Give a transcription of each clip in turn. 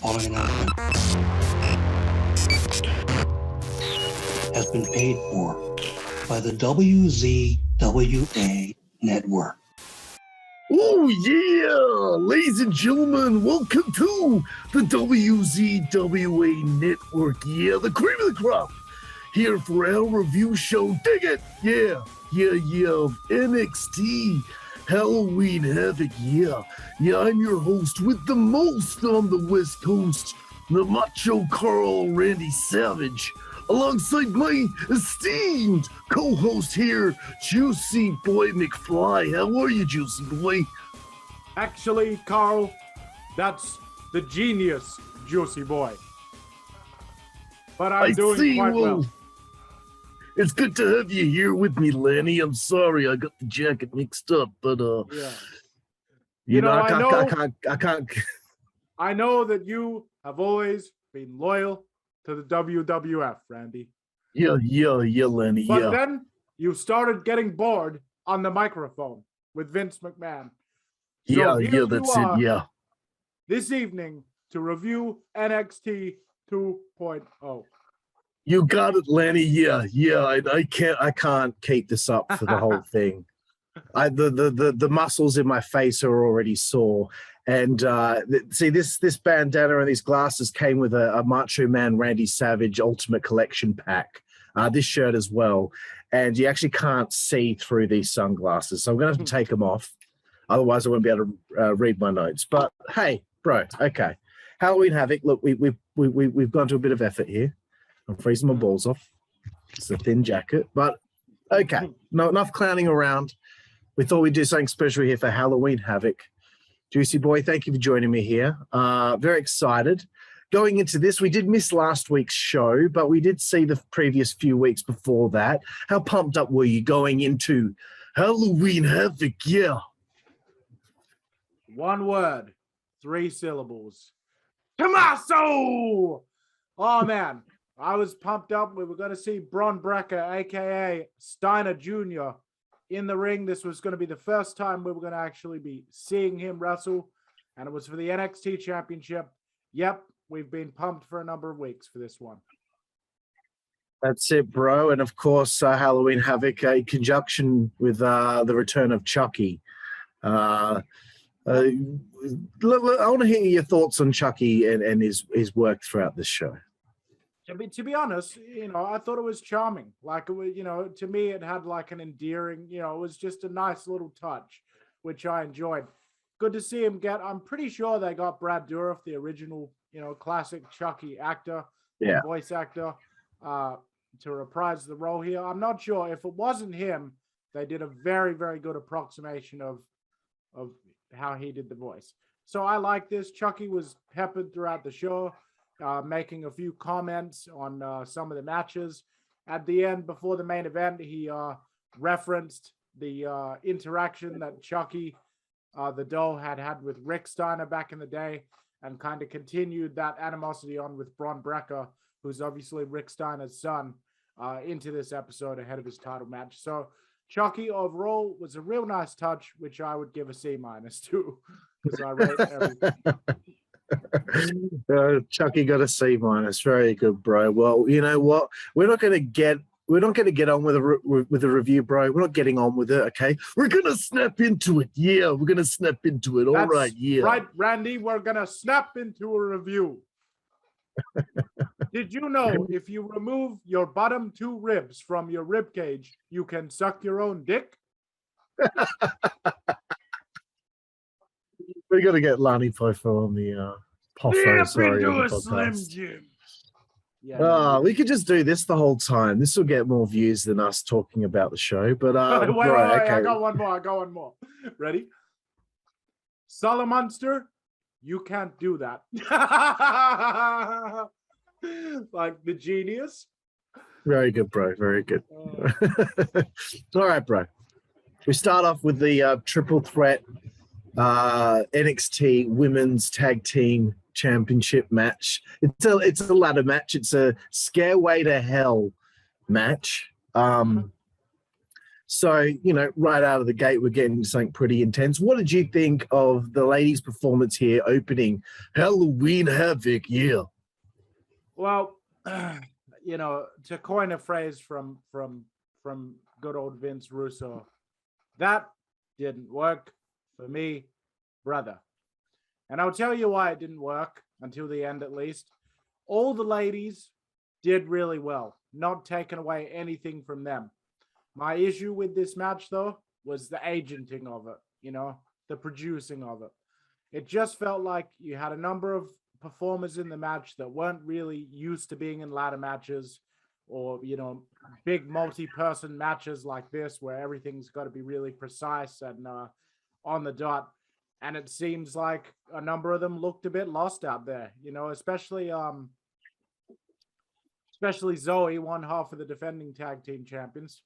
following announcement has been paid for by the WZWA Network. Oh yeah, ladies and gentlemen, welcome to the WZWA Network. Yeah, the cream of the crop. Here for our review show. Dig it. Yeah. Of NXT Halloween Havoc. Yeah, I'm your host with the most on the West Coast, the Macho Carl Randy Savage, alongside my esteemed co-host here, Juicy Boy McFly. How are you, Juicy Boy? Actually, Carl, that's the genius Juicy Boy. But I'm doing quite well. It's good to have you here with me, Lanny. I'm sorry I got the jacket mixed up, but yeah. I can't. I know that you have always been loyal to the WWF, Randy. Yeah, Lenny. But then you started getting bored on the microphone with Vince McMahon. So that's it. Yeah. This evening to review NXT 2.0. You got it, Lenny. Yeah. I can't keep this up for the whole thing. The muscles in my face are already sore. And see, this bandana and these glasses came with a Macho Man Randy Savage Ultimate Collection pack. This shirt as well. And you actually can't see through these sunglasses. So I'm going to have to take them off. Otherwise, I won't be able to read my notes. But hey, bro, okay. Halloween Havoc. Look, we've gone to a bit of effort here. I'm freezing my balls off. It's a thin jacket. But okay, no enough clowning around. We thought we'd do something special here for Halloween Havoc. Juicy Boy, thank you for joining me here. Very excited. Going into this, we did miss last week's show, but we did see the previous few weeks before that. How pumped up were you going into Halloween Havoc? Yeah. One word, 3 syllables. Tommaso! Oh, man. I was pumped up. We were going to see Bron Brekker, a.k.a. Steiner Jr., in the ring. This was going to be the first time we were going to actually be seeing him wrestle, and it was for the NXT Championship. Yep, we've been pumped for a number of weeks for this one. That's it, bro. And of course, Halloween Havoc, in conjunction with the return of Chucky. I want to hear your thoughts on Chucky and his work throughout this show. To be honest, I thought it was charming. Like, it was, to me, it had like an endearing, it was just a nice little touch, which I enjoyed. Good to see him get, I'm pretty sure they got Brad Dourif, the original, classic Chucky actor, voice actor, to reprise the role here. I'm not sure if it wasn't him, they did a very, very good approximation of how he did the voice. So I like this. Chucky was peppered throughout the show. Making a few comments on some of the matches. At the end, before the main event, he referenced the interaction that Chucky, the doll, had with Rick Steiner back in the day, and kind of continued that animosity on with Bron Brekker, who's obviously Rick Steiner's son, into this episode ahead of his title match. So Chucky overall was a real nice touch, which I would give a C- to, because I rate everything. Chucky got a C-. Very good, bro. Well, you know what? We're not going to get on with a review, bro. We're not getting on with it. Okay, we're gonna snap into it. Yeah, we're gonna snap into it. All right, yeah. Right, Randy. We're gonna snap into a review. Did you know if you remove your bottom 2 ribs from your rib cage, you can suck your own dick? We got to get Lani Poffo on the Poffo, sorry, on the Slim podcast. Jim. Yeah, we could just do this the whole time. This will get more views than us talking about the show. But wait, okay. I got one more. Ready? Salamonster, you can't do that. Like the genius. Very good, bro. Very good. All right, bro. We start off with the triple threat NXT Women's Tag Team Championship match. It's a ladder match. It's a Scareway to Hell match. So, you know, right out of the gate, we're getting something pretty intense. What did you think of the ladies' performance here opening Halloween Havoc? Yeah. Well, you know, to coin a phrase from good old Vince Russo, that didn't work for me, brother. And I'll tell you why it didn't work until the end, at least. All the ladies did really well, not taking away anything from them. My issue with this match, though, was the agenting of it, you know, the producing of it. It just felt like you had a number of performers in the match that weren't really used to being in ladder matches or, you know, big multi-person matches like this where everything's got to be really precise and on the dot. And it seems like a number of them looked a bit lost out there, you know, especially Zoe, one half of the defending tag team champions.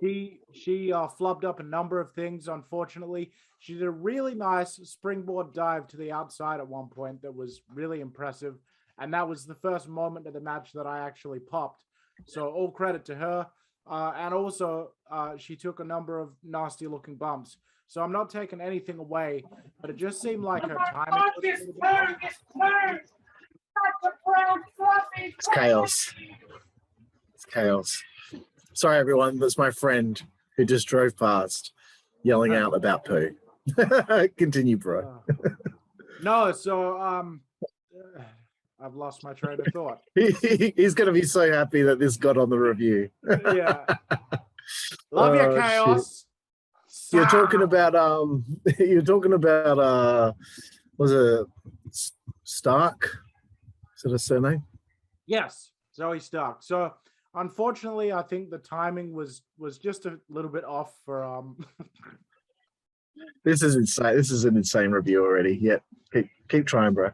She flubbed up a number of things, unfortunately. She did a really nice springboard dive to the outside at one point that was really impressive. And that was the first moment of the match that I actually popped. So all credit to her. And also, she took a number of nasty looking bumps. So I'm not taking anything away, but it just seemed like her timing. It's chaos. It's chaos. Sorry, everyone. That's my friend who just drove past yelling out about poo. Continue, bro. No, so I've lost my train of thought. He's going to be so happy that this got on the review. Yeah. Love you, chaos. You're talking about was it Stark? Is that a surname? Yes, Zoe Stark. So unfortunately, I think the timing was just a little bit off for This is insane. This is an insane review already. Yeah, keep trying, bro.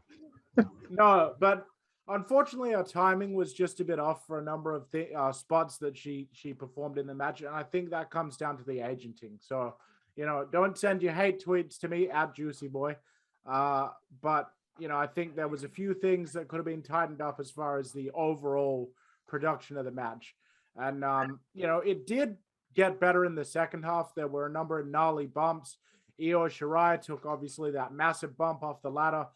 No, but unfortunately, our timing was just a bit off for a number of spots that she performed in the match, and I think that comes down to the agenting. So, you know, don't send your hate tweets to me at Juicy Boy, but you know, I think there was a few things that could have been tightened up as far as the overall production of the match, and you know, it did get better in the second half. There were a number of gnarly bumps. Io Shirai took obviously that massive bump off the ladder.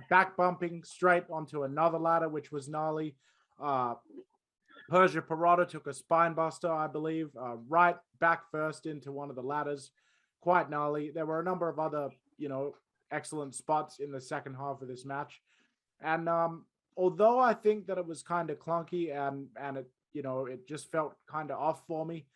Back bumping straight onto another ladder, which was gnarly. Persia Pirotta took a spine buster, I believe, right back first into one of the ladders. Quite gnarly. There were a number of other, you know, excellent spots in the second half of this match. And although I think that it was kind of clunky and it, you know, it just felt kind of off for me,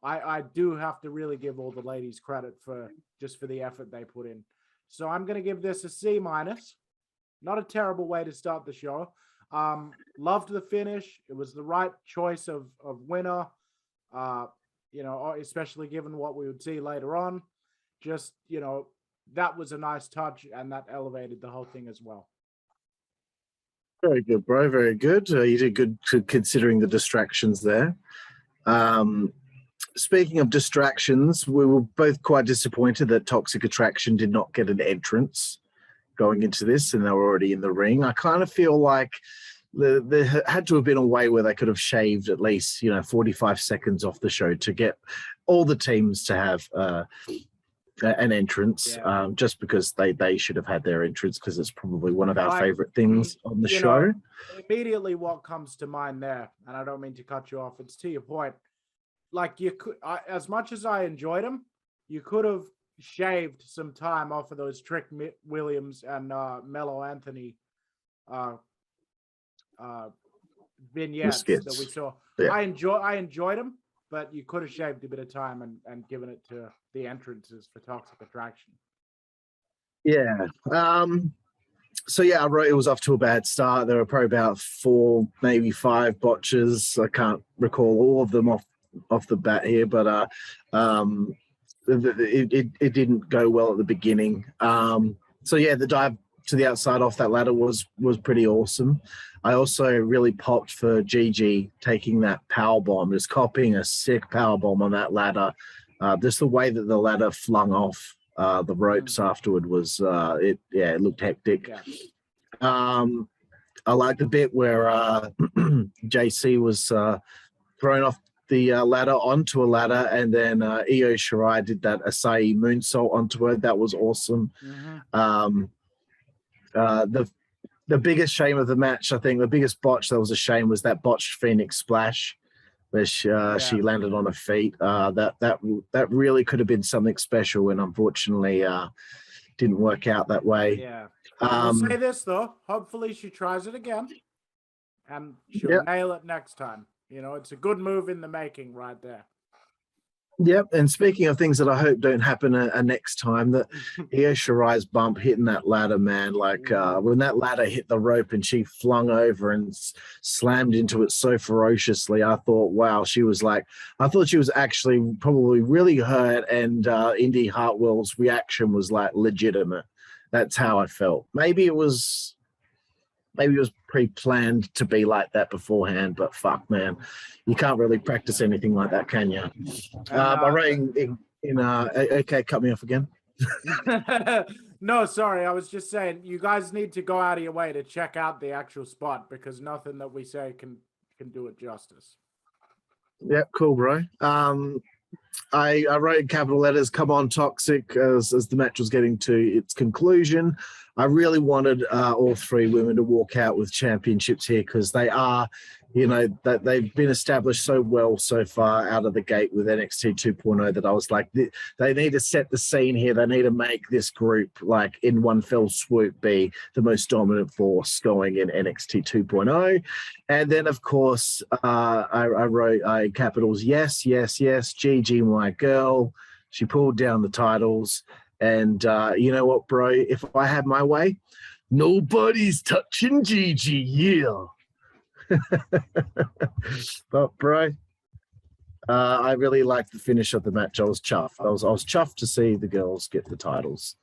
I do have to really give all the ladies credit for the effort they put in. So I'm going to give this a C-. Not a terrible way to start the show. Loved the finish. It was the right choice of winner, you know, especially given what we would see later on. Just, you know, that was a nice touch, and that elevated the whole thing as well. Very good, bro. Very good. You did good considering the distractions there. Speaking of distractions, we were both quite disappointed that Toxic Attraction did not get an entrance going into this, and they were already in the ring. I kind of feel like there had to have been a way where they could have shaved at least, you know, 45 seconds off the show to get all the teams to have an entrance, just because they should have had their entrance, because it's probably one of our favorite things on the show. Know, immediately what comes to mind there, and I don't mean to cut you off, it's to your point. Like, you could, as much as I enjoyed them, you could have shaved some time off of those Trick Williams and Mello Anthony vignettes that we saw. Yeah. I enjoyed them, but you could have shaved a bit of time and given it to the entrances for Toxic Attraction. Yeah. So yeah, I wrote it was off to a bad start. There were probably about 4, maybe 5 botches. I can't recall all of them off the bat here, but it didn't go well at the beginning. So yeah, the dive to the outside off that ladder was pretty awesome. I also really popped for Gigi taking that power bomb, just copying a sick power bomb on that ladder. Just the way that the ladder flung off the ropes afterward was it looked hectic. Yeah. I like the bit where JC was thrown off the ladder onto a ladder, and then Io Shirai did that Asai moonsault onto her. That was awesome. The biggest shame of the match, I think, the biggest botch that was a shame was that botched Phoenix Splash, where she landed on her feet. That really could have been something special, and unfortunately didn't work out that way. Yeah. I'll say this though. Hopefully she tries it again, and she'll nail it next time. You know, it's a good move in the making right there. Yep, and speaking of things that I hope don't happen next time, that Io Shirai's bump hitting that ladder, man, like when that ladder hit the rope and she flung over and slammed into it so ferociously, I thought, wow, I thought she was actually probably really hurt, and Indy Hartwell's reaction was like legitimate. That's how I felt. Maybe it was pre-planned to be like that beforehand, but fuck, man, you can't really practice anything like that, can you? My rating okay, cut me off again. No, sorry, I was just saying you guys need to go out of your way to check out the actual spot, because nothing that we say can do it justice. Yeah, cool, bro. I wrote in capital letters, "Come on, Toxic," as the match was getting to its conclusion. I really wanted all three women to walk out with championships here, because they are, that they've been established so well so far out of the gate with NXT 2.0 that I was like, they need to set the scene here. They need to make this group, like, in one fell swoop, be the most dominant force going in NXT 2.0. And then, of course, I wrote in capitals, yes, yes, yes, Gigi, my girl. She pulled down the titles. And you know what, bro? If I had my way, nobody's touching Gigi, yeah. But, bro, I really liked the finish of the match. I was chuffed. I was chuffed to see the girls get the titles.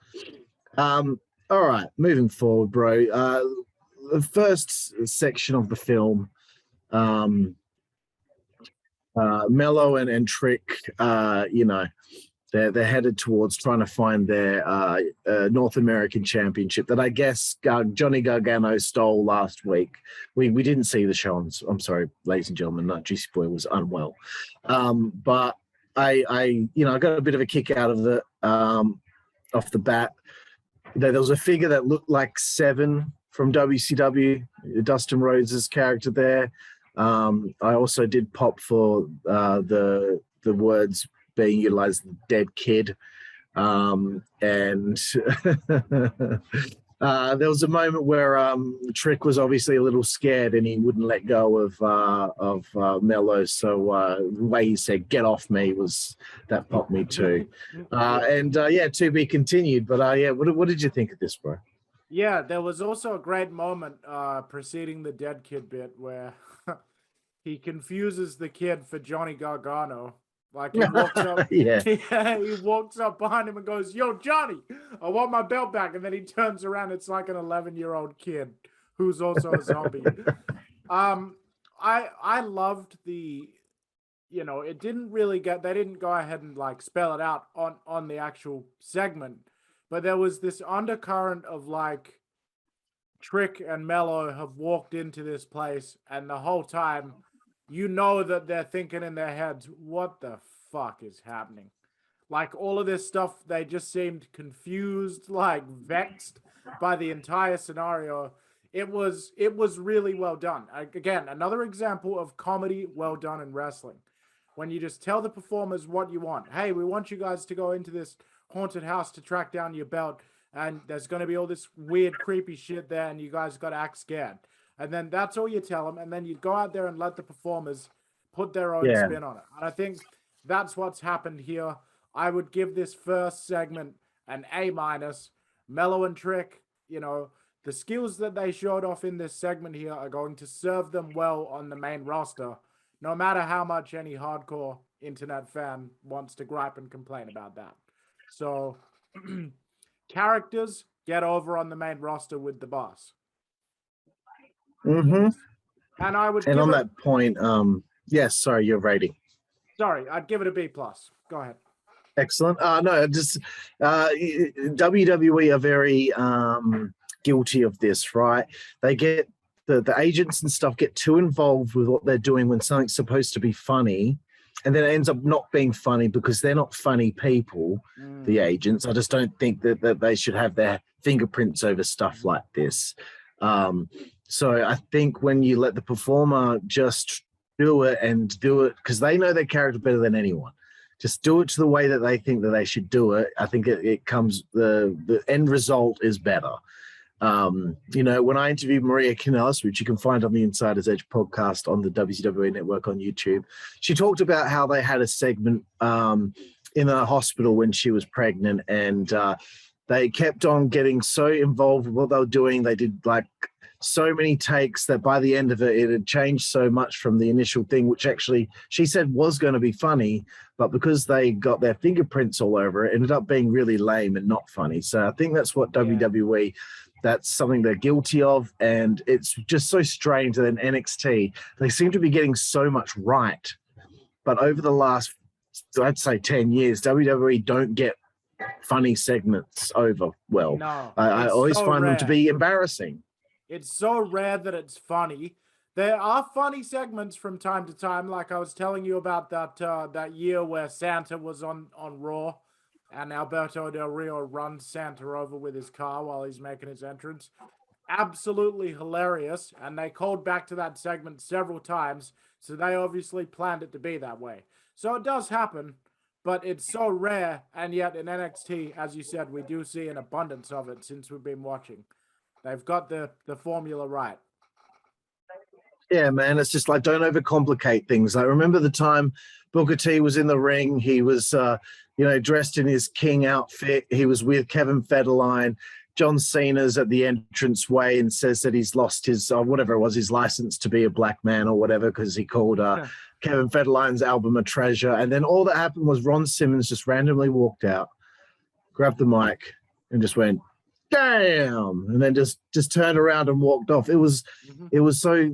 All right, moving forward, bro. The first section of the film, Mello and Trick, they're headed towards trying to find their North American Championship that I guess Johnny Gargano stole last week. We didn't see the show. I'm sorry, ladies and gentlemen. Juicy Boy was unwell, but I got a bit of a kick out of it off the bat. There was a figure that looked like Seven from WCW, Dustin Rhodes' character there. I also did pop for the words being utilized, dead kid, and there was a moment where Trick was obviously a little scared and he wouldn't let go of Mello, so the way he said "get off me" that popped me too. To be continued, but what did you think of this, bro? Yeah, there was also a great moment preceding the dead kid bit where he confuses the kid for Johnny Gargano. Like, he walks up, he walks up behind him and goes, "Yo, Johnny, I want my belt back." And then he turns around. It's like an 11-year-old kid who's also a zombie. I loved the, it didn't really they didn't go ahead and like spell it out on the actual segment, but there was this undercurrent of like Trick and Mello have walked into this place, and the whole time, that they're thinking in their heads, what the fuck is happening? Like, all of this stuff, they just seemed confused, like vexed by the entire scenario. It was really well done. Again, another example of comedy well done in wrestling. When you just tell the performers what you want. Hey, we want you guys to go into this haunted house to track down your belt, and there's going to be all this weird, creepy shit there, and you guys got to act scared. And then that's all you tell them. And then you go out there and let the performers put their own spin on it. And I think that's what's happened here. I would give this first segment an A-. Mello and Trick, the skills that they showed off in this segment here are going to serve them well on the main roster, no matter how much any hardcore internet fan wants to gripe and complain about that. So, characters, get over on the main roster with the boss. Mm-hmm. And I would. And on that point, yes, sorry, your rating. Sorry, I'd give it a B+. Go ahead. Excellent. No, just WWE are very guilty of this, right? They get the agents and stuff get too involved with what they're doing when something's supposed to be funny, and then it ends up not being funny because they're not funny people, the agents. I just don't think that they should have their fingerprints over stuff like this. So I think when you let the performer just do it because they know their character better than anyone, just do it to the way that they think that they should do it. I think it comes, the end result is better. You know, when I interviewed Maria Kanellis, which you can find on the Insider's Edge podcast on the WZWA Network on YouTube, she talked about how they had a segment in a hospital when she was pregnant, and they kept on getting so involved with what they were doing. They did like so many takes that by the end of it, it had changed so much from the initial thing, which actually she said was going to be funny, but because they got their fingerprints all over it, it ended up being really lame and not funny. So I think that's what WWE, that's something they're guilty of, and it's just so strange that in NXT, they seem to be getting so much right, but over the last, I'd say 10 years, WWE don't get funny segments over well. No, I always find them to be embarrassing. It's so rare that it's funny. There are funny segments from time to time, like I was telling you about that year where Santa was on Raw, and Alberto Del Rio runs Santa over with his car while he's making his entrance. Absolutely hilarious, and they called back to that segment several times, so they obviously planned it to be that way. So it does happen, but it's so rare, and yet in NXT, as you said, we do see an abundance of it since we've been watching. They've got the formula right. Yeah, man, it's just like, don't overcomplicate things. Like, remember the time Booker T was in the ring, he was dressed in his king outfit, he was with Kevin Federline, John Cena's at the entranceway and says that he's lost his whatever it was, his license to be a black man or whatever, because he called Kevin Federline's album a treasure. And then all that happened was Ron Simmons just randomly walked out, grabbed the mic, and just went, damn, and then just turned around and walked off. It was so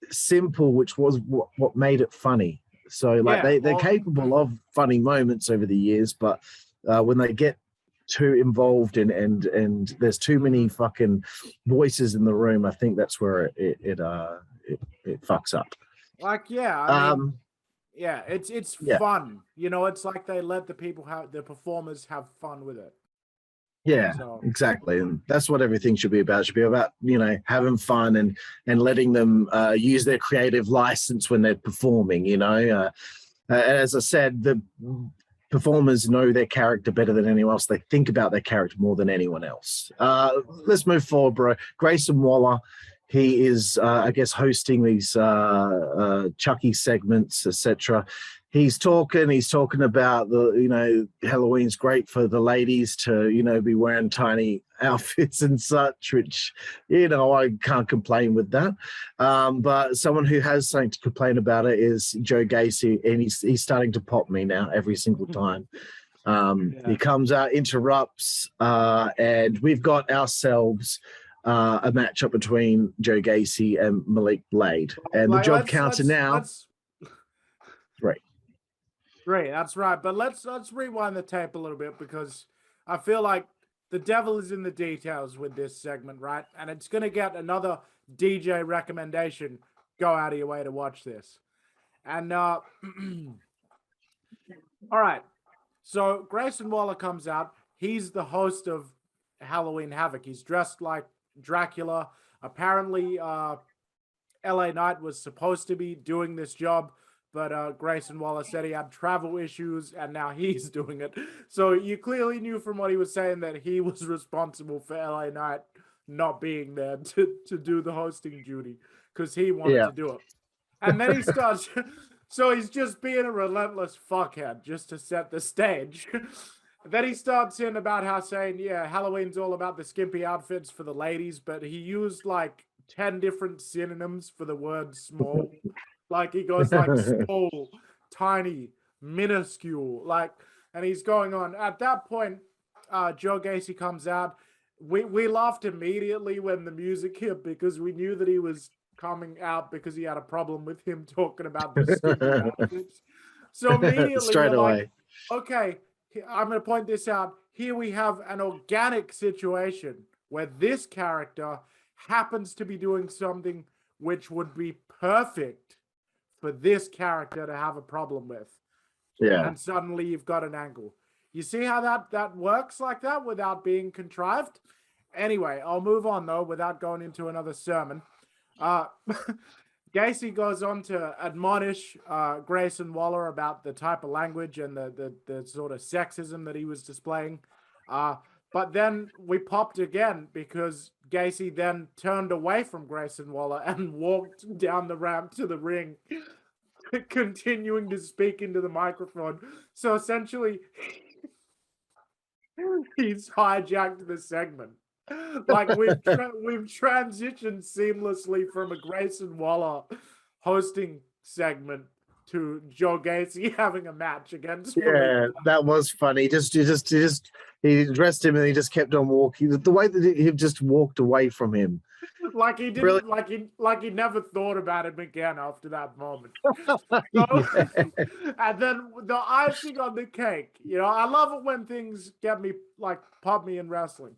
simple, which was what made it funny. So like they're capable of funny moments over the years, but when they get too involved and there's too many fucking voices in the room, I think that's where it fucks up. Like, it's fun. You know, it's like they let the performers have fun with it. Yeah, exactly. And that's what everything should be about. It should be about, having fun and letting them use their creative license when they're performing, As I said, the performers know their character better than anyone else. They think about their character more than anyone else. Let's move forward, bro. Grayson Waller, he is, I guess, hosting these Chucky segments, etc. He's talking about Halloween's great for the ladies to, be wearing tiny outfits and such, which, I can't complain with that. But someone who has something to complain about it is Joe Gacy, and he's starting to pop me now every single time. He comes out, interrupts, and we've got ourselves a matchup between Joe Gacy and Malik Blade. And the job counter now. Great, that's right. But let's rewind the tape a little bit, because I feel like the devil is in the details with this segment, right? And it's going to get another DJ recommendation. Go out of your way to watch this. And all right. So Grayson Waller comes out. He's the host of Halloween Havoc. He's dressed like Dracula. Apparently, LA Knight was supposed to be doing this job, but Grayson Waller said he had travel issues, and now he's doing it. So you clearly knew from what he was saying that he was responsible for LA Knight not being there to do the hosting duty, because he wanted to do it. And then he starts, so he's just being a relentless fuckhead just to set the stage. Then he starts in about how saying, Halloween's all about the skimpy outfits for the ladies, but he used like 10 different synonyms for the word small. Like he goes like small, tiny, minuscule, and he's going on. At that point, Joe Gacy comes out. We laughed immediately when the music hit, because we knew that he was coming out because he had a problem with him talking about the skimpy outfits. So immediately straight away, okay, I'm going to point this out. Here we have an organic situation where this character happens to be doing something which would be perfect for this character to have a problem with. Yeah. And suddenly you've got an angle. You see how that works like that without being contrived? Anyway, I'll move on though without going into another sermon. Gacy goes on to admonish Grayson Waller about the type of language and the sort of sexism that he was displaying. But then we popped again because Gacy then turned away from Grayson Waller and walked down the ramp to the ring, continuing to speak into the microphone. So essentially, he's hijacked the segment. Like we've transitioned seamlessly from a Grayson Waller hosting segment to Joe Gacy having a match against. Yeah, that was funny. He addressed him and he just kept on walking. The way that he just walked away from him, like he didn't, really? like he never thought about him again after that moment. Yeah. And then the icing on the cake. You know, I love it when things get me like pop me in wrestling.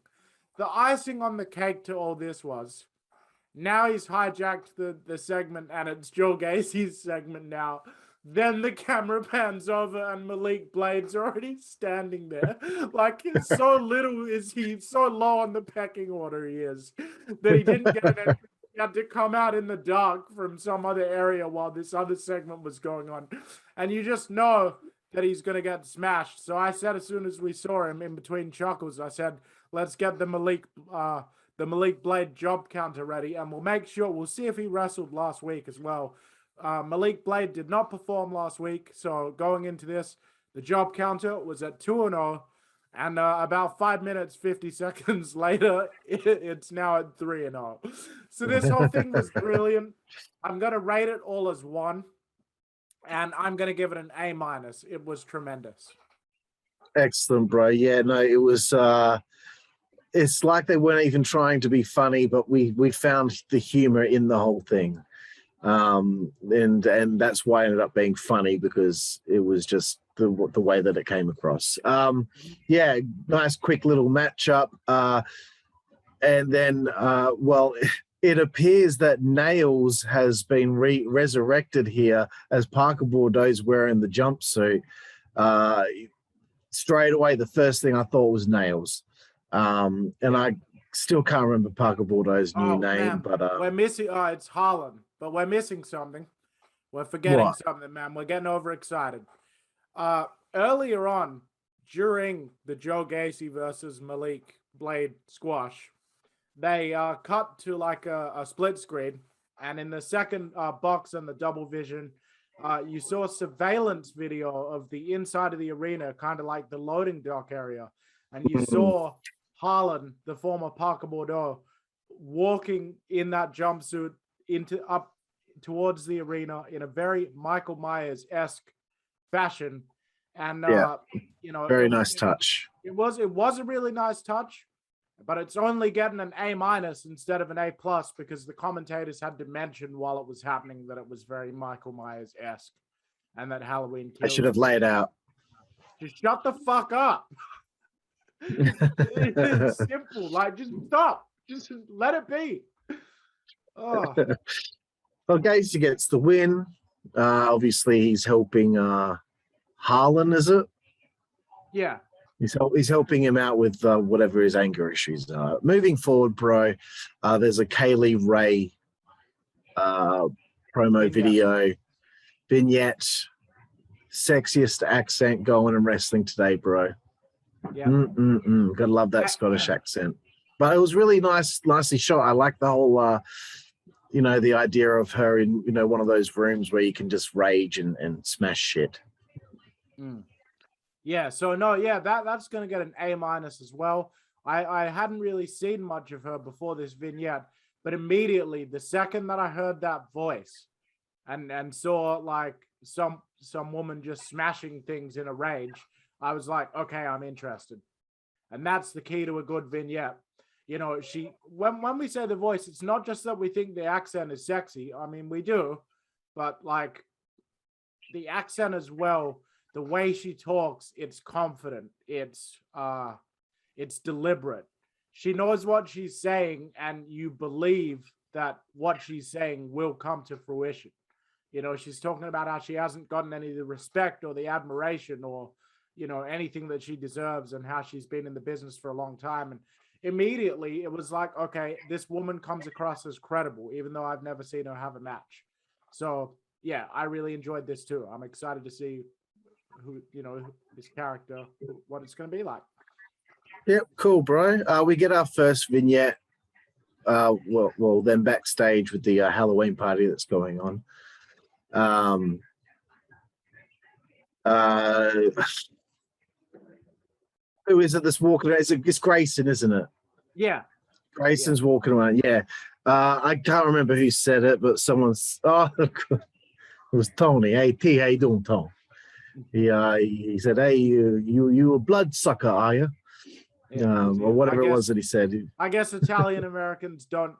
The icing on the cake to all this was, now he's hijacked the segment and it's Joe Gacy's segment now. Then the camera pans over and Malik Blade's already standing there. Like, so little is he, so low on the pecking order he is, that he didn't get an entrance. He had to come out in the dark from some other area while this other segment was going on. And you just know that he's going to get smashed. So I said, as soon as we saw him in between chuckles, I said, let's get the Malik Blade job counter ready, and we'll make sure, we'll see if he wrestled last week as well. Malik Blade did not perform last week, so going into this, the job counter was at 2-0, and about 5 minutes, 50 seconds later, it's now at 3-0. So this whole thing was brilliant. I'm going to rate it all as 1, and I'm going to give it an A-. It was tremendous. Excellent, bro. Yeah, no, it was it's like they weren't even trying to be funny, but we found the humor in the whole thing. And that's why it ended up being funny, because it was just the way that it came across. Yeah, nice quick little matchup. And then well, it appears that Nails has been resurrected here as Parker Bordeaux's wearing the jumpsuit. Straight away, the first thing I thought was Nails. And I still can't remember Parker Bordeaux's new name, man, but we're missing. It's Harland, but we're missing something. We're forgetting something, man. We're getting overexcited. Earlier on, during the Joe Gacy versus Malik Blade squash, they cut to like a split screen, and in the second box on the double vision, you saw a surveillance video of the inside of the arena, kind of like the loading dock area, and you saw Harland, the former Parker Bordeaux, walking in that jumpsuit up towards the arena in a very Michael Myers-esque fashion. And you know, very nice touch. It was a really nice touch, but it's only getting an A- instead of an A+, because the commentators had to mention while it was happening that it was very Michael Myers-esque and that Halloween Kills. I should have laid out. Just shut the fuck up. It's simple. Like, just stop. Just let it be. Oh. Well, Gacy gets the win. Obviously, he's helping Harland, is it? Yeah. He's helping him out with whatever his anger issues are. Moving forward, bro, there's a Kaylee Ray promo video vignette. Sexiest accent going in wrestling today, bro. Yeah. Gotta love that Scottish accent. But it was really nicely shot. I like the whole, you know, the idea of her in, you know, one of those rooms where you can just rage and smash shit. Yeah, so no, yeah, that's going to get an A- as well. I hadn't really seen much of her before this vignette, but immediately the second that I heard that voice and saw like some woman just smashing things in a rage, I was like, okay, I'm interested. And that's the key to a good vignette. You know, when we say the voice, it's not just that we think the accent is sexy. I mean, we do, but like the accent as well, the way she talks, it's confident. It's deliberate. she knows what she's saying, and you believe that what she's saying will come to fruition. You know, she's talking about how she hasn't gotten any of the respect or the admiration or, you know, anything that she deserves, and how she's been in the business for a long time. And immediately it was like, okay, this woman comes across as credible, even though I've never seen her have a match. So yeah, I really enjoyed this too. I'm excited to see who, you know, this character, what it's going to be like. Yep, cool, bro. We get our first vignette. Well, then backstage with the Halloween party that's going on. Who is it that's walking around? It's Grayson, isn't it? Yeah. Grayson's walking around. Yeah. I can't remember who said it, but someone's. Oh, it was Tony. Hey, T, how you doing, Tony? He said, "Hey, you a bloodsucker, are you?" Or whatever it was that he said. I guess Italian Americans don't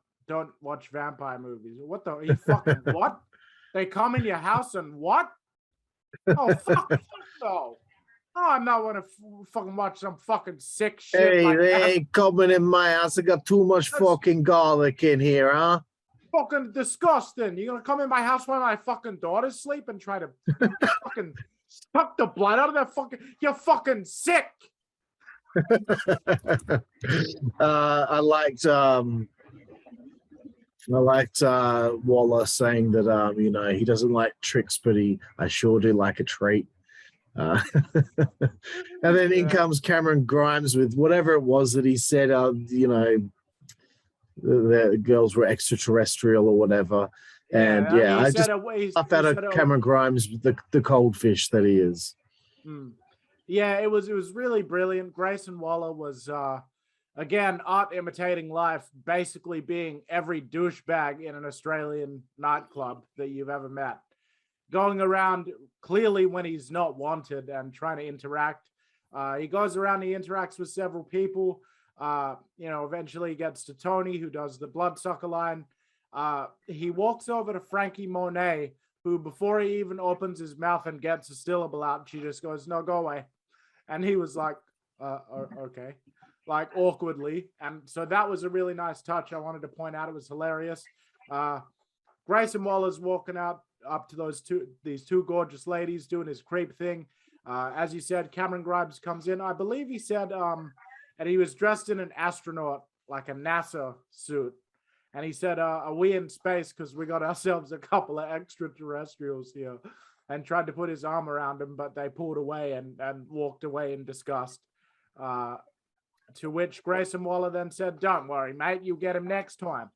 watch vampire movies. What the? Are you fucking what? They come in your house and what? Oh fuck no! Oh, I'm not gonna fucking watch some fucking sick shit. Hey, like they that. ain't coming in my house. I got too much fucking garlic in here, huh? Fucking disgusting. You're gonna come in my house while my fucking daughters sleep and try to fucking suck the blood out of that fucking. You're fucking sick. I liked Waller saying that you know, he doesn't like tricks, but I sure do like a treat. And then in comes Cameron Grimes with whatever it was that he said. You know, the girls were extraterrestrial or whatever. And yeah, I just laugh out of Cameron Grimes, the cold fish that he is. Yeah, it was really brilliant. Grayson Waller was again art imitating life, basically being every douchebag in an Australian nightclub that you've ever met, going around clearly when he's not wanted and trying to interact. He goes around, he interacts with several people. You know, eventually he gets to Tony, who does the bloodsucker line. He walks over to Frankie Monet, who before he even opens his mouth and gets a syllable out, she just goes, "No, go away." And he was like, okay, like awkwardly. And so that was a really nice touch. I wanted to point out, it was hilarious. Grayson Waller's walking out up to these two gorgeous ladies doing his creep thing. As you said, Cameron Grimes comes in. I believe he said, and he was dressed in an astronaut, like a NASA suit. And he said, are we in space? Because we got ourselves a couple of extraterrestrials here. And tried to put his arm around him, but they pulled away and walked away in disgust. To which Grayson Waller then said, "Don't worry, mate, you get him next time."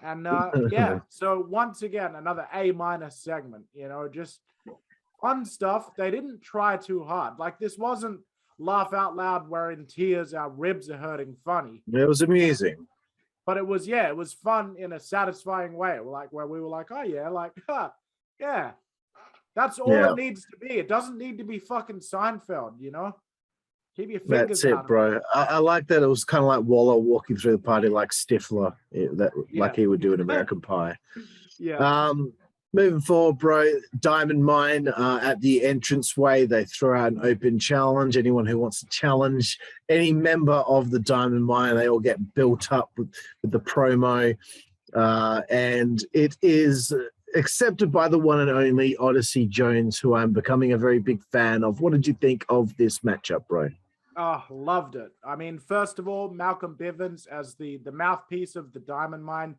And yeah, so once again, another A- segment, you know, just fun stuff. They didn't try too hard. Like, this wasn't laugh out loud, we're in tears, our ribs are hurting funny. It was amusing. But it was, yeah, it was fun in a satisfying way. Like, where we were like, oh yeah, like, huh, yeah. That's all it needs to be. It doesn't need to be fucking Seinfeld, you know? Keep your fingers That's it, bro. I like that it was kind of like Waller walking through the party like Stifler, like he would do in American Pie. Yeah. Moving forward, bro, Diamond Mine at the entranceway, they throw out an open challenge. Anyone who wants to challenge any member of the Diamond Mine, they all get built up with the promo. And it is accepted by the one and only Odyssey Jones, who I'm becoming a very big fan of. What did you think of this matchup, bro? Oh, loved it. I mean, first of all, Malcolm Bivens as the mouthpiece of the Diamond Mine.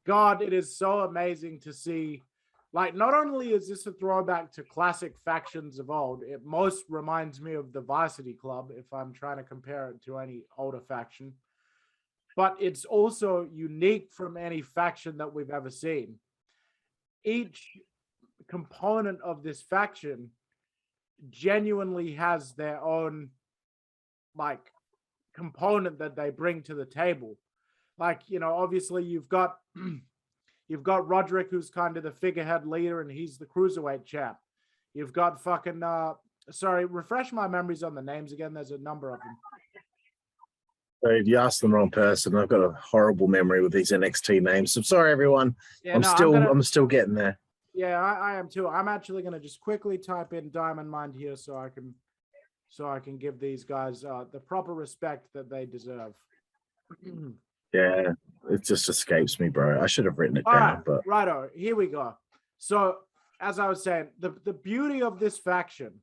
God, it is so amazing to see. Like, not only is this a throwback to classic factions of old, it most reminds me of the Varsity Club, if I'm trying to compare it to any older faction. But it's also unique from any faction that we've ever seen. Each component of this faction genuinely has their own like component that they bring to the table. Like, you know, obviously you've got Roderick, who's kind of the figurehead leader, and he's the cruiserweight champ. You've got fucking sorry, refresh my memories on the names again. There's a number of them. You asked the wrong person. I've got a horrible memory with these NXT names. I'm sorry, everyone. Yeah, I'm still getting there. Yeah, I am too. I'm actually going to just quickly type in Diamond Mine here so I can give these guys the proper respect that they deserve. Yeah, it just escapes me, bro. I should have written it All down, right, but righto, here we go. So, as I was saying, the beauty of this faction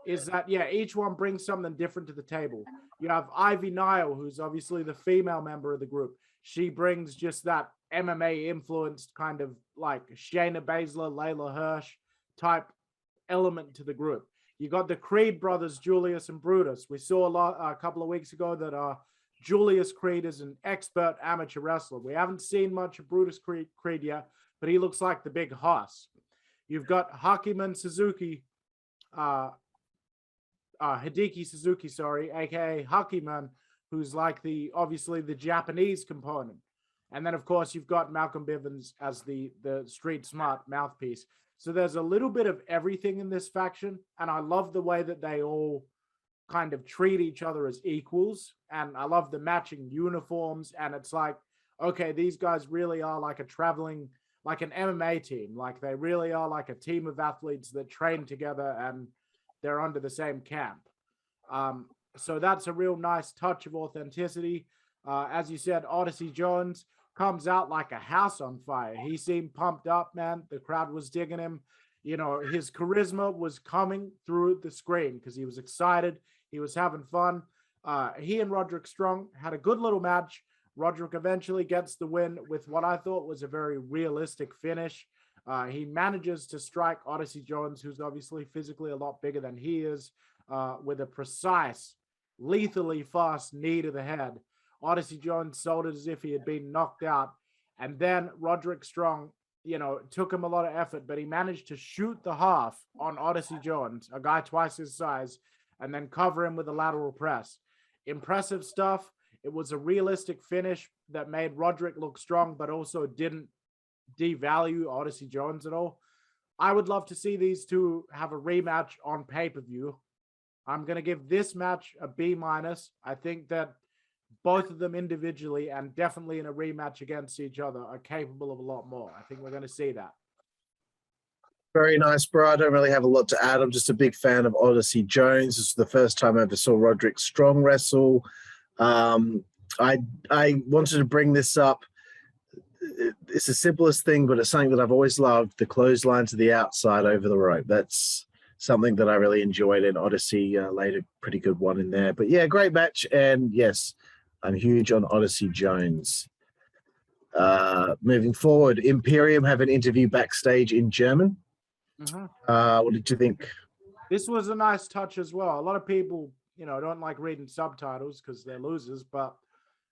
is that, yeah, each one brings something different to the table. You have Ivy Nile, who's obviously the female member of the group. She brings just that MMA influenced kind of like Shayna Baszler, Layla Hirsch type element to the group. You got the Creed brothers, Julius and Brutus. We saw a couple of weeks ago that Julius Creed is an expert amateur wrestler. We haven't seen much of Brutus Creed yet, but he looks like the big hoss. You've got Hakiman Suzuki, Hideki Suzuki, sorry, aka Hakiman, who's like obviously the Japanese component. And then of course you've got Malcolm Bivens as the street smart mouthpiece. So there's a little bit of everything in this faction, and I love the way that they all kind of treat each other as equals. And I love the matching uniforms, and it's like, okay, these guys really are like like an MMA team. Like they really are like a team of athletes that train together and they're under the same camp. So that's a real nice touch of authenticity. As you said, Odyssey Jones comes out like a house on fire. He seemed pumped up, man. The crowd was digging him. You know, his charisma was coming through the screen because he was excited. He was having fun. He and Roderick Strong had a good little match. Roderick eventually gets the win with what I thought was a very realistic finish. He manages to strike Odyssey Jones, who's obviously physically a lot bigger than he is, with a precise, lethally fast knee to the head. Odyssey Jones sold it as if he had been knocked out. And then Roderick Strong, you know, took him a lot of effort, but he managed to shoot the half on Odyssey Jones, a guy twice his size, and then cover him with a lateral press. Impressive stuff. It was a realistic finish that made Roderick look strong, but also didn't devalue Odyssey Jones at all. I would love to see these two have a rematch on pay-per-view. I'm going to give this match a B-. I think that both of them individually and definitely in a rematch against each other are capable of a lot more. I think we're going to see that. very nice, bro. I don't really have a lot to add. I'm just a big fan of Odyssey Jones. This is the first time I ever saw Roderick Strong wrestle. I wanted to bring this up. It's the simplest thing, but it's something that I've always loved, the clothesline to the outside over the rope. That's something that I really enjoyed, and Odyssey laid a pretty good one in there. But yeah, great match, and yes, I'm huge on Odyssey Jones. Moving forward, Imperium have an interview backstage in German. What did you think? This was a nice touch as well. A lot of people, you know, don't like reading subtitles because they're losers, but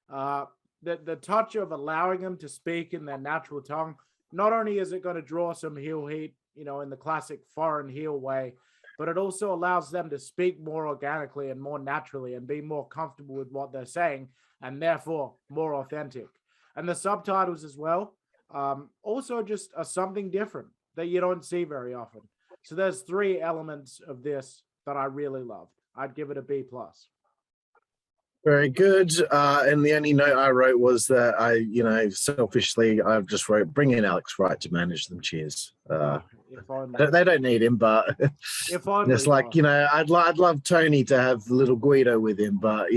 the touch of allowing them to speak in their natural tongue, not only is it going to draw some heel heat, you know, in the classic foreign heel way, but it also allows them to speak more organically and more naturally and be more comfortable with what they're saying and therefore more authentic. And the subtitles as well, also just are something different that you don't see very often. So there's three elements of this that I really loved. I'd give it a B+. Very good. And the only note I wrote was that selfishly, I just wrote, bring in Alex Wright to manage them. Cheers. They don't need him, but if only, it's like, I'd love Tony to have little Guido with him, but,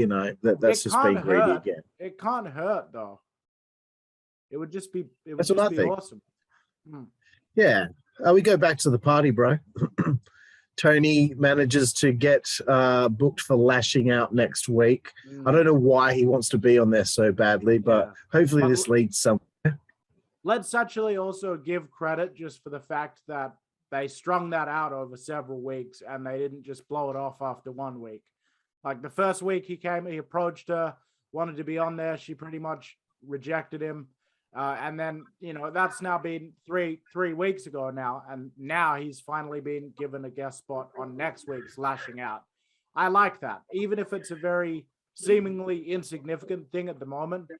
that's just being greedy again. It can't hurt, though. It would just be, awesome. Yeah. We go back to the party, bro. Tony manages to get booked for Lashing Out next week. I don't know why he wants to be on there so badly, but hopefully this leads somewhere. Let's actually also give credit just for the fact that they strung that out over several weeks and they didn't just blow it off after 1 week. Like the first week he approached her, wanted to be on there. She pretty much rejected him. And then, that's now been three weeks ago now. And now he's finally been given a guest spot on next week's Lashing Out. I like that. Even if it's a very seemingly insignificant thing at the moment,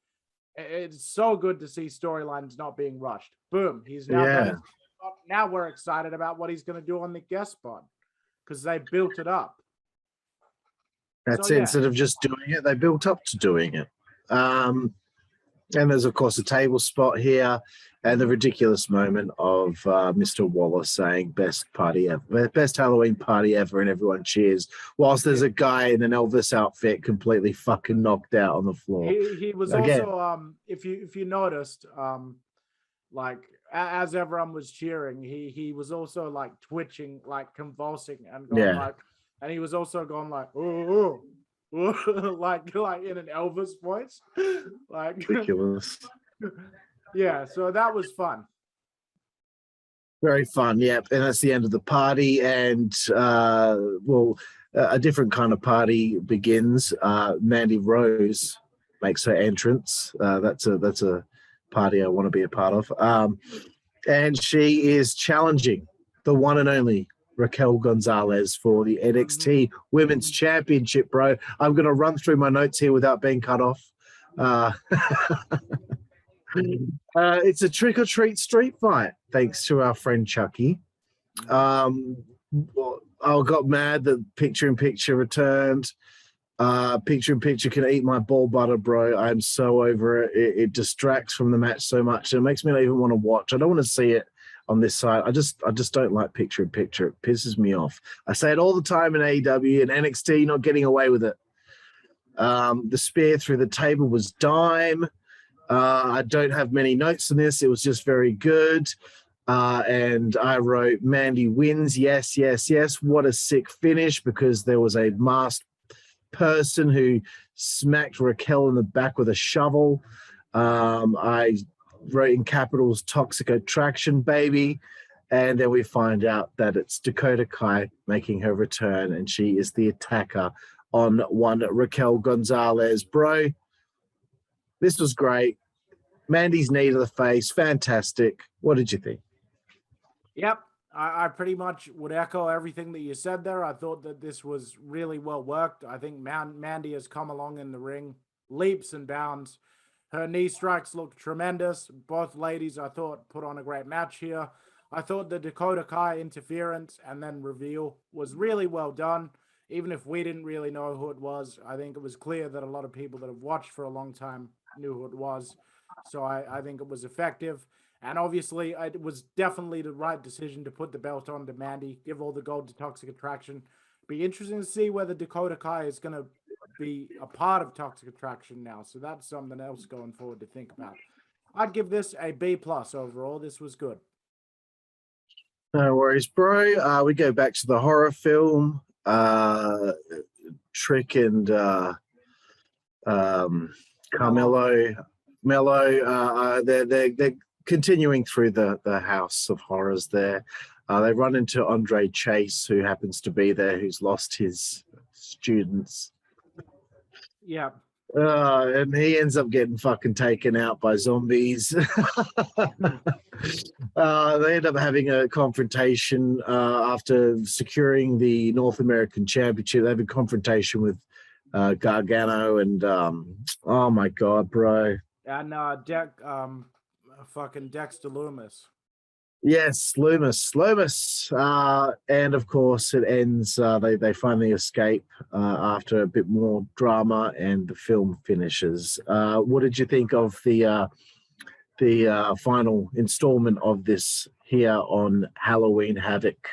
it's so good to see storylines not being rushed. Boom. He's now now we're excited about what he's going to do on the guest spot because they built it up. That's it. Instead of just doing it, they built up to doing it. And there's, of course, a table spot here and the ridiculous moment of Mr. Wallace saying best party ever, best Halloween party ever, and everyone cheers, whilst there's a guy in an Elvis outfit completely fucking knocked out on the floor. He was Again. also, if you noticed, like as everyone was cheering, he was also like twitching, like convulsing and going like, and he was also going like, oh. like in an Elvis voice, like ridiculous. Yeah, so that was fun. Very fun, yep. And that's the end of the party, and a different kind of party begins. Mandy Rose makes her entrance. That's a party I want to be a part of. And she is challenging the one and only Raquel Gonzalez for the NXT Women's Championship, bro. I'm going to run through my notes here without being cut off. It's a trick-or-treat street fight, thanks to our friend Chucky. I got mad that picture-in-picture returned. Picture-in-picture can eat my ball butter, bro. I'm so over it. It distracts from the match so much. It makes me not even want to watch. I don't want to see it on this side. I just don't like picture-in-picture. It pisses me off. I say it all the time in AEW and NXT, not getting away with it. The spear through the table was dime. I don't have many notes on this. It was just very good. And I wrote, Mandy wins. Yes, yes, yes. What a sick finish, because there was a masked person who smacked Raquel in the back with a shovel. I wrote in capitals, toxic attraction, baby. And then we find out that it's Dakota Kai making her return, and she is the attacker on one Raquel Gonzalez. Bro, this was great. Mandy's knee to the face, fantastic. What did you think? Yep, I pretty much would echo everything that you said there. I thought that this was really well worked. I think Mandy has come along in the ring, leaps and bounds. Her knee strikes looked tremendous. Both ladies, I thought, put on a great match here. I thought the Dakota Kai interference and then reveal was really well done. Even if we didn't really know who it was, I think it was clear that a lot of people that have watched for a long time knew who it was. So I think it was effective. And obviously, it was definitely the right decision to put the belt on to Mandy, give all the gold to Toxic Attraction. Be interesting to see whether Dakota Kai is going to be a part of Toxic Attraction now. So that's something else going forward to think about. I'd give this a B+ overall. This was good. No worries, bro. We go back to the horror film. Trick and Carmelo. They're continuing through the house of horrors there. They run into Andre Chase, who happens to be there, who's lost his students. Yeah. And he ends up getting fucking taken out by zombies. They end up having a confrontation after securing the North American Championship. They have a confrontation with Gargano and oh my god, bro. And fucking Dexter Loomis. Yes, Loomis. And of course it ends, they finally escape after a bit more drama, and the film finishes. What did you think of the final installment of this here on Halloween Havoc?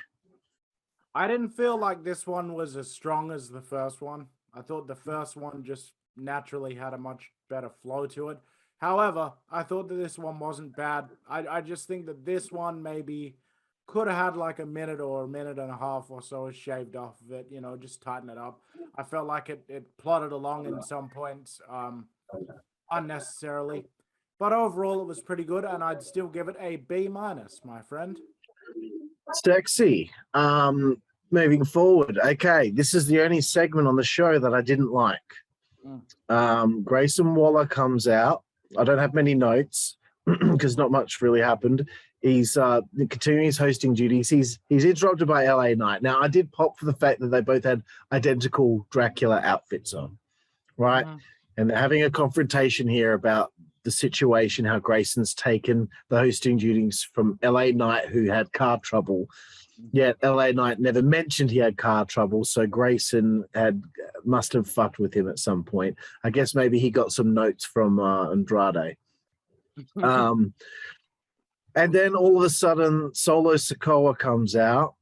I didn't feel like this one was as strong as the first one. I thought the first one just naturally had a much better flow to it. However, I thought that this one wasn't bad. I just think that this one maybe could have had like a minute or a minute and a half or so shaved off of it, just tighten it up. I felt like it plodded along in some points unnecessarily. But overall, it was pretty good, and I'd still give it a B-, my friend. Sexy. Moving forward. Okay, this is the only segment on the show that I didn't like. Grayson Waller comes out. I don't have many notes because not much really happened. He's continuing his hosting duties. He's interrupted by LA Knight. Now, I did pop for the fact that they both had identical Dracula outfits on, right? And they're having a confrontation here about the situation, how Grayson's taken the hosting duties from LA Knight, who had car trouble. Yet LA Knight never mentioned he had car trouble, so Grayson must have fucked with him at some point. I guess maybe he got some notes from Andrade. And then all of a sudden, Solo Sikoa comes out,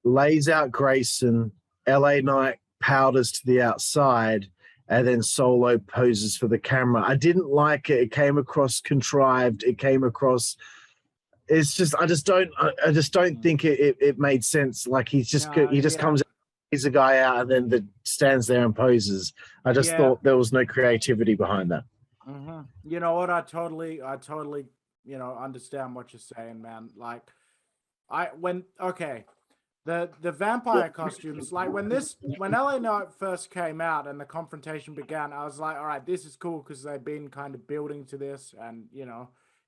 lays out Grayson, LA Knight powders to the outside, and then Solo poses for the camera. I didn't like it. It came across contrived. It came across. It's just I just don't think it made sense. Like he just comes, he's a guy out, and then stands there and poses. I just thought there was no creativity behind that. You know what? I totally understand what you're saying, man. Like the vampire costumes, like when LA Knight first came out and the confrontation began, I was like, all right, this is cool because they've been kind of building to this, and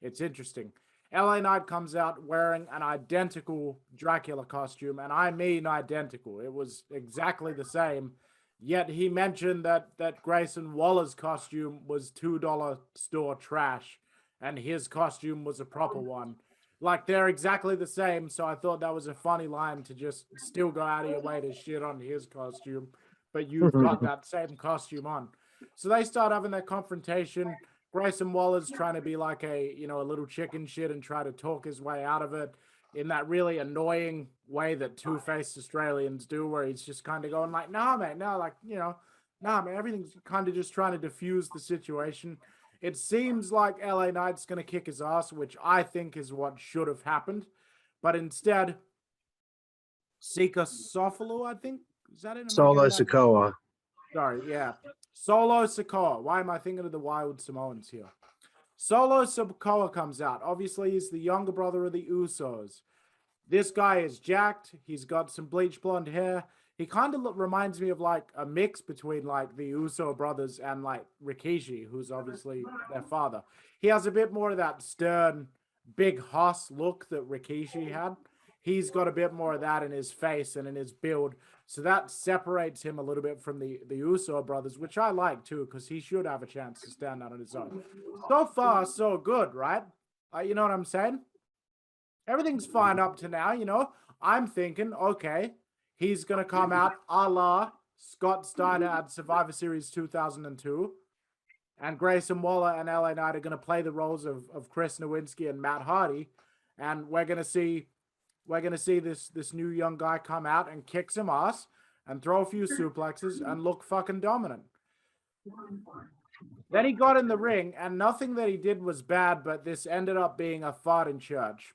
it's interesting. LA Knight comes out wearing an identical Dracula costume, and I mean identical. It was exactly the same. Yet he mentioned that Grayson Waller's costume was $2 store trash, and his costume was a proper one. Like, they're exactly the same, so I thought that was a funny line to just still go out of your way to shit on his costume, but you've got that same costume on. So they start having their confrontation. Grayson Waller's trying to be like a little chicken shit and try to talk his way out of it in that really annoying way that two-faced Australians do, where he's just kind of going like, nah, man, no, like, nah, man, everything's kind of just trying to diffuse the situation. It seems like LA Knight's going to kick his ass, which I think is what should have happened. But instead, Sika Sofalo, I think, is that it? Solo Sikoa. Sorry, yeah. Solo Sikoa. Why am I thinking of the Wild Samoans here? Solo Sikoa comes out. Obviously, he's the younger brother of the Usos. This guy is jacked. He's got some bleach blonde hair. He kind of reminds me of like a mix between like the Uso brothers and like Rikishi, who's obviously their father. He has a bit more of that stern, big hoss look that Rikishi had. He's got a bit more of that in his face and in his build. So that separates him a little bit from the Uso brothers, which I like too, because he should have a chance to stand out on his own. So far, so good, right? You know what I'm saying? Everything's fine up to now, I'm thinking, okay, he's going to come out a la Scott Steiner at Survivor Series 2002. And Grayson Waller and LA Knight are going to play the roles of Chris Nowinski and Matt Hardy. And we're going to see this new young guy come out and kick some ass and throw a few suplexes and look fucking dominant. Then he got in the ring, and nothing that he did was bad, but this ended up being a fart in church.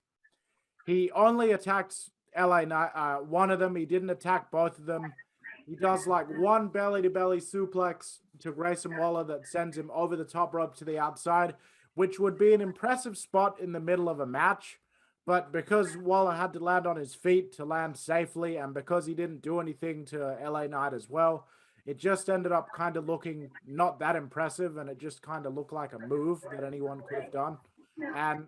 He only attacks LA Knight, one of them. He didn't attack both of them. He does like one belly-to-belly suplex to Grayson Waller that sends him over the top rope to the outside, which would be an impressive spot in the middle of a match. But because Waller had to land on his feet to land safely, and because he didn't do anything to LA Knight as well, it just ended up kind of looking not that impressive, and it just kind of looked like a move that anyone could have done. And,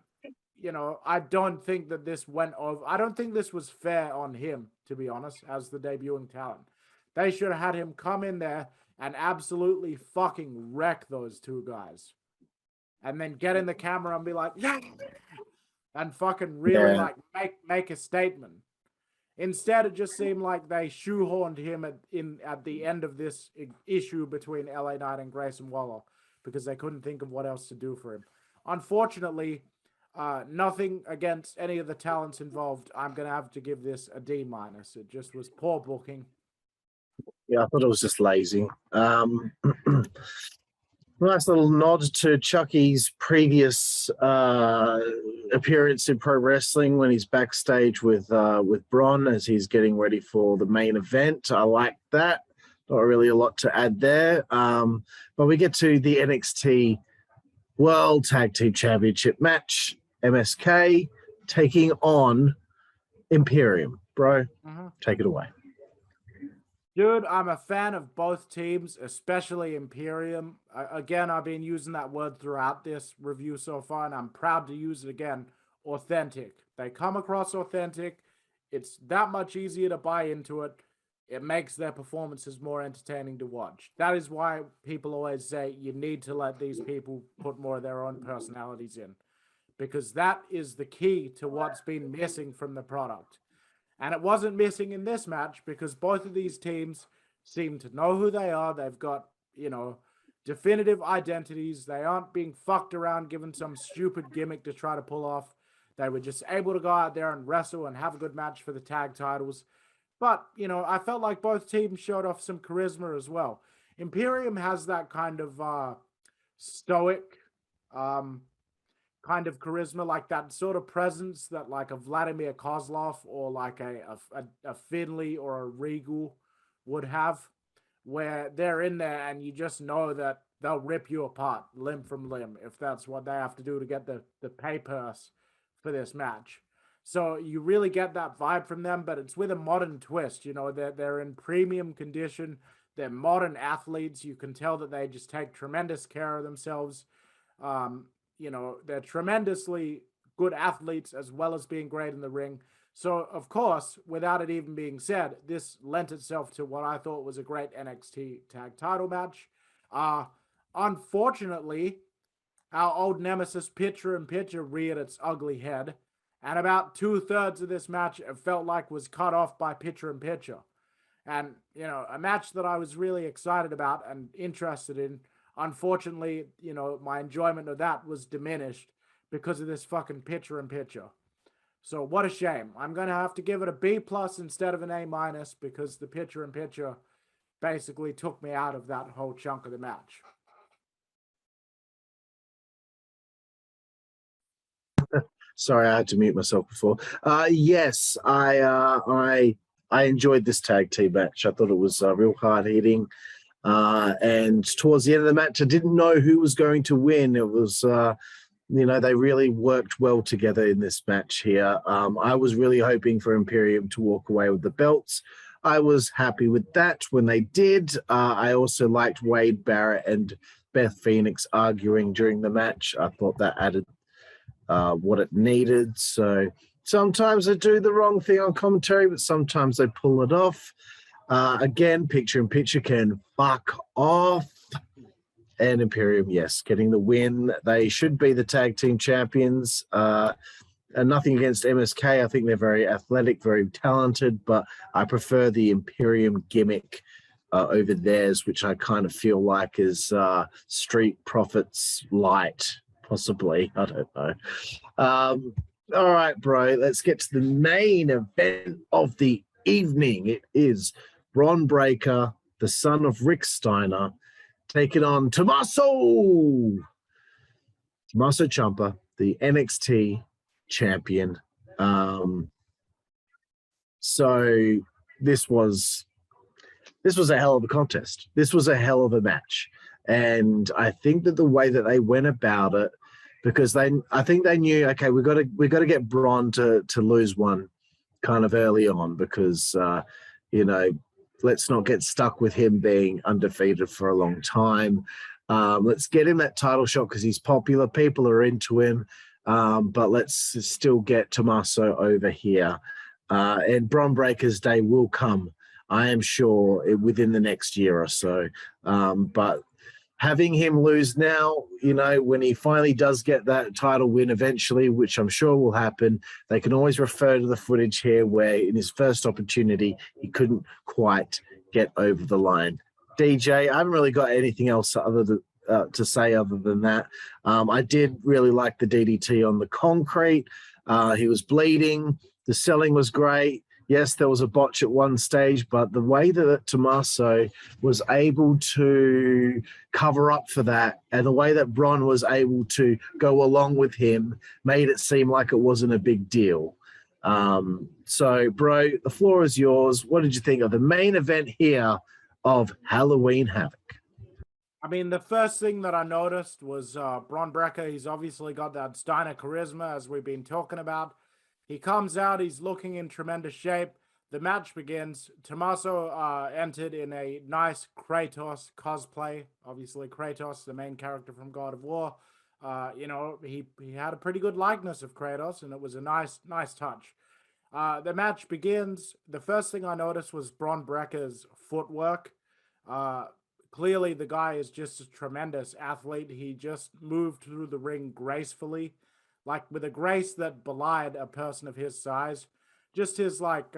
I don't think that this went over. I don't think this was fair on him, to be honest, as the debuting talent. They should have had him come in there and absolutely fucking wreck those two guys. And then get in the camera and be like, yeah, and fucking really like make a statement. Instead, it just seemed like they shoehorned him at the end of this issue between LA Knight and Grayson Waller because they couldn't think of what else to do for him. Unfortunately, nothing against any of the talents involved. I'm going to have to give this a D-. It just was poor booking. Yeah, I thought it was just lazy. Nice little nod to Chucky's previous appearance in pro wrestling when he's backstage with Bron as he's getting ready for the main event. I like that. Not really a lot to add there. But we get to the NXT World Tag Team Championship match. MSK taking on Imperium. Bro, take it away. Dude, I'm a fan of both teams, especially Imperium. Again, I've been using that word throughout this review so far, and I'm proud to use it again. Authentic. They come across authentic. It's that much easier to buy into it. It makes their performances more entertaining to watch. That is why people always say you need to let these people put more of their own personalities in, because that is the key to what's been missing from the product. And it wasn't missing in this match because both of these teams seem to know who they are. They've got, definitive identities. They aren't being fucked around, given some stupid gimmick to try to pull off. They were just able to go out there and wrestle and have a good match for the tag titles. But, you know, I felt like both teams showed off some charisma as well. Imperium has that kind of stoic kind of charisma, like that sort of presence that like a Vladimir Kozlov or like a Finley or a Regal would have, where they're in there and you just know that they'll rip you apart limb from limb if that's what they have to do to get the pay purse for this match. So you really get that vibe from them, but it's with a modern twist. You know, they're in premium condition. They're modern athletes. You can tell that they just take tremendous care of themselves. You know, they're tremendously good athletes as well as being great in the ring. So, of course, without it even being said, this lent itself to what I thought was a great NXT tag title match. Unfortunately, our old nemesis picture-in-picture reared its ugly head, and about 2/3 of this match it felt like was cut off by picture-in-picture. And, you know, a match that I was really excited about and interested in, unfortunately, you know, my enjoyment of that was diminished because of this fucking picture-in-picture. So what a shame. I'm going to have to give it a B+ instead of an A- because the picture-in-picture basically took me out of that whole chunk of the match. Sorry, I had to mute myself before. Yes, I enjoyed this tag team match. I thought it was real hard hitting. And towards the end of the match, I didn't know who was going to win. It was, you know, they really worked well together in this match here. I was really hoping for Imperium to walk away with the belts. I was happy with that when they did. I also liked Wade Barrett and Beth Phoenix arguing during the match. I thought that added what it needed. So sometimes I do the wrong thing on commentary, but sometimes I pull it off. Again, picture-in-picture can fuck off. And Imperium, yes, getting the win. They should be the tag team champions. And nothing against MSK. I think they're very athletic, very talented, but I prefer the Imperium gimmick over theirs, which I kind of feel like is Street Profits light, possibly. I don't know. All right, bro, let's get to the main event of the evening. It is Bron Brekker, the son of Rick Steiner, taking on Tommaso Ciampa, the NXT champion. So this was a hell of a contest. This was a hell of a match. And I think that the way that they went about it, because I think they knew, okay, we got to get Bron to lose one kind of early on, because you know, let's not get stuck with him being undefeated for a long time. Let's get him that title shot because he's popular. People are into him. But let's still get Tommaso over here. And Bron Brekker's day will come, I am sure, within the next year or so. But having him lose now, you know, when he finally does get that title win eventually, which I'm sure will happen, they can always refer to the footage here where in his first opportunity, he couldn't quite get over the line. DJ, I haven't really got anything else other than to say other than that. I did really like the DDT on the concrete. He was bleeding. The selling was great. Yes, there was a botch at one stage, but the way that Tommaso was able to cover up for that and the way that Bron was able to go along with him made it seem like it wasn't a big deal. So, bro, the floor is yours. What did you think of the main event here of Halloween Havoc? I mean, the first thing that I noticed was Bron Brekker. He's obviously got that Steiner charisma, as we've been talking about. He comes out, he's looking in tremendous shape. The match begins. Tommaso entered in a nice Kratos cosplay. Obviously, Kratos, the main character from God of War. You know, he had a pretty good likeness of Kratos, and it was a nice touch. The match begins. The first thing I noticed was Bron Brekker's footwork. Clearly, the guy is just a tremendous athlete. He just moved through the ring gracefully, like with a grace that belied a person of his size. Just his, like,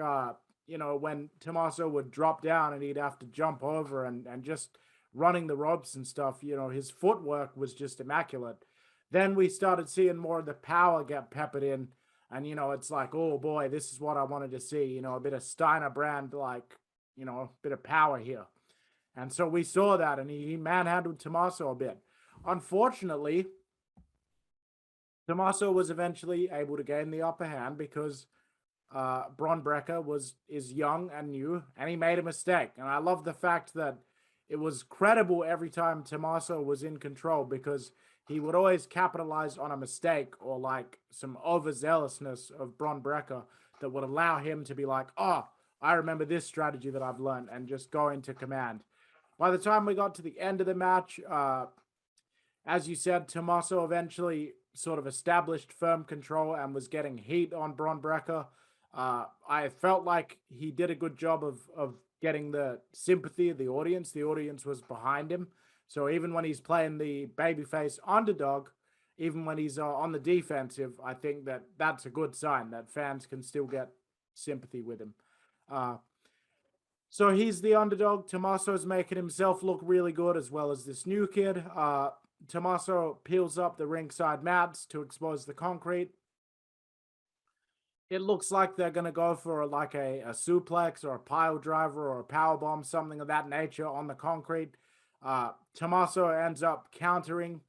you know, when Tommaso would drop down and he'd have to jump over and just running the ropes and stuff, his footwork was just immaculate. Then we started seeing more of the power get peppered in. And, it's like, oh boy, this is what I wanted to see, a bit of Steiner brand, like, a bit of power here. And so we saw that, and he manhandled Tommaso a bit. Unfortunately, Tommaso was eventually able to gain the upper hand because Bron Brekker is young and new, and he made a mistake. And I love the fact that it was credible every time Tommaso was in control, because he would always capitalize on a mistake or like some overzealousness of Bron Brekker that would allow him to be like, oh, I remember this strategy that I've learned, and just go into command. By the time we got to the end of the match, as you said, Tommaso eventually sort of established firm control and was getting heat on Bron Brekker. I felt like he did a good job of getting the sympathy of the audience. The audience was behind him. So even when he's playing the babyface underdog, even when he's on the defensive, I think that that's a good sign that fans can still get sympathy with him. So he's the underdog. Tommaso's making himself look really good, as well as this new kid. Tommaso peels up the ringside mats to expose the concrete. It looks like they're going to go for like a suplex or a pile driver or a power bomb, something of that nature on the concrete. Tommaso ends up countering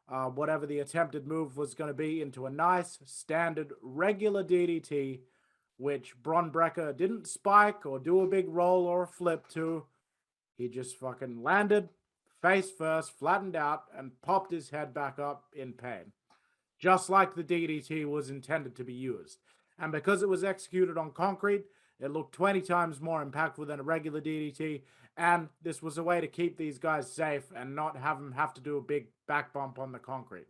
whatever the attempted move was going to be into a nice standard regular DDT, which Bron Brekker didn't spike or do a big roll or a flip to. He just fucking landed face first, flattened out, and popped his head back up in pain. Just like the DDT was intended to be used. And because it was executed on concrete, it looked 20 times more impactful than a regular DDT. And this was a way to keep these guys safe and not have them have to do a big back bump on the concrete.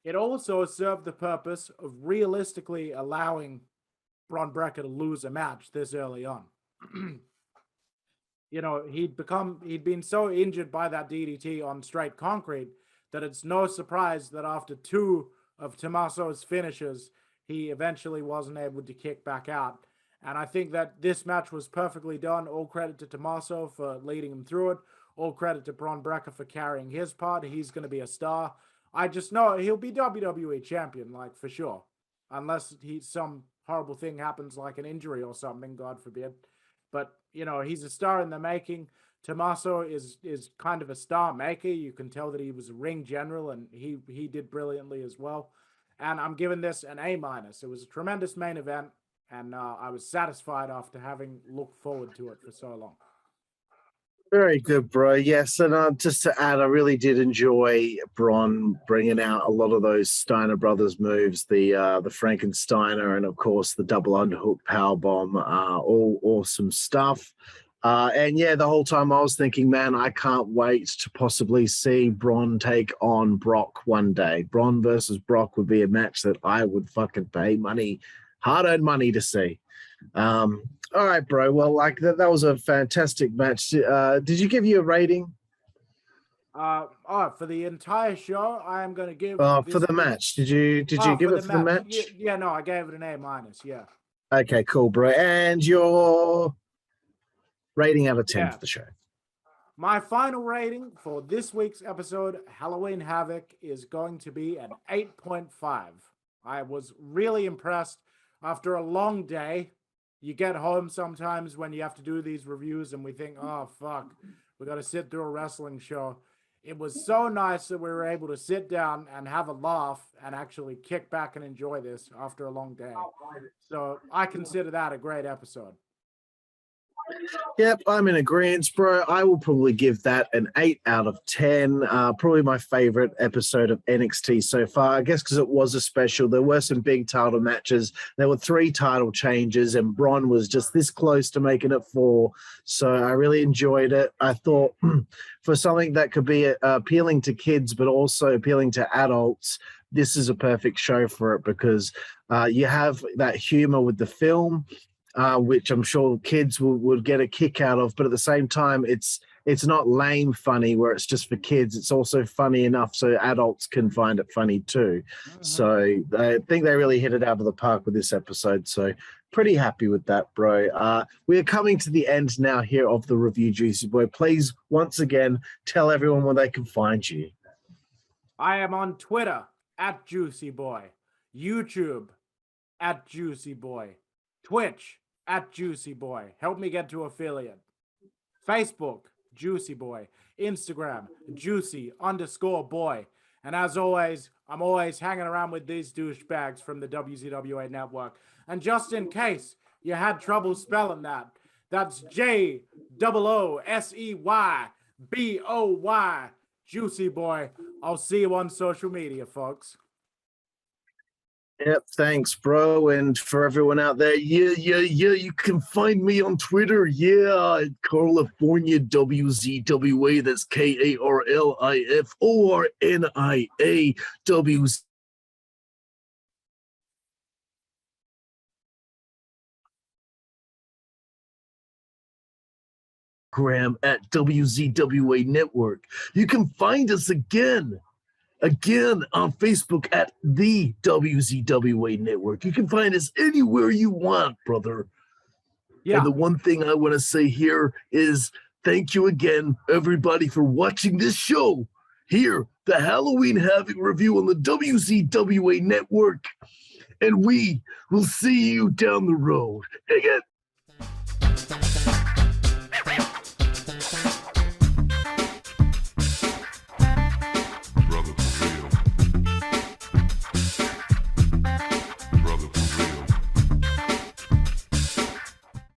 It also served the purpose of realistically allowing Bron Brekker to lose a match this early on. He'd been so injured by that DDT on straight concrete that it's no surprise that after two of Tommaso's finishes, he eventually wasn't able to kick back out. And I think that this match was perfectly done. All credit to Tommaso for leading him through it. All credit to Bron Brekker for carrying his part. He's going to be a star. I just know he'll be WWE champion, like, for sure. Unless some horrible thing happens, like an injury or something, God forbid. But, he's a star in the making. Tommaso is kind of a star maker. You can tell that he was a ring general, and he did brilliantly as well. And I'm giving this an A-. It was a tremendous main event, and I was satisfied after having looked forward to it for so long. Very good, bro. Yes, and just to add, I really did enjoy Bron bringing out a lot of those Steiner Brothers moves, the Frankensteiner, and of course the double underhook powerbomb. All awesome stuff. And yeah, the whole time I was thinking, man, I can't wait to possibly see Bron take on Brock one day. Bron versus Brock would be a match that I would fucking pay money, hard-earned money to see. All right, bro. Well, like that was a fantastic match. Did you give you a rating? For the entire show, I am going to give. For the match, did you give it for the match? Yeah, no, I gave it an A-. Yeah. Okay, cool, bro. And your rating out of 10 for the show? My final rating for this week's episode, Halloween Havoc, is going to be an 8.5. I was really impressed. After a long day, you get home sometimes when you have to do these reviews and we think, oh, fuck, we got to sit through a wrestling show. It was so nice that we were able to sit down and have a laugh and actually kick back and enjoy this after a long day. So I consider that a great episode. Yep, I'm in agreement, bro. I will probably give that an 8 out of 10. Probably my favorite episode of NXT so far, I guess, because it was a special. There were some big title matches. There were 3 title changes, and Bron was just this close to making it 4. So I really enjoyed it. I thought for something that could be appealing to kids, but also appealing to adults, this is a perfect show for it because you have that humor with the film, which I'm sure kids would get a kick out of. But at the same time, it's it's not lame funny where it's just for kids. It's also funny enough so adults can find it funny too. So I think they really hit it out of the park with this episode. So pretty happy with that, bro. We are coming to the end now here of the review, Juicy Boy. Please, once again, tell everyone where they can find you. I am on Twitter at Juicy Boy, YouTube at Juicy Boy, Twitch at Juicy Boy. Help me get to affiliate. Facebook, Juicy Boy. Instagram, Juicy_boy. And as always, I'm always hanging around with these douchebags from the WZWA Network. And just in case you had trouble spelling that, that's JOOSEYBOY, Juicy Boy. I'll see you on social media, folks. Yep, thanks, bro. And for everyone out there, you can find me on Twitter, at Karlifornia WZWA. That's KARLIFORNIA WZ. At WZWA Network. You can find us again on Facebook at the WZWA Network. You can find us anywhere you want, brother. Yeah. And the one thing I want to say here is thank you again, everybody, for watching this show here, the Halloween Havoc review on the WZWA Network. And we will see you down the road. Again.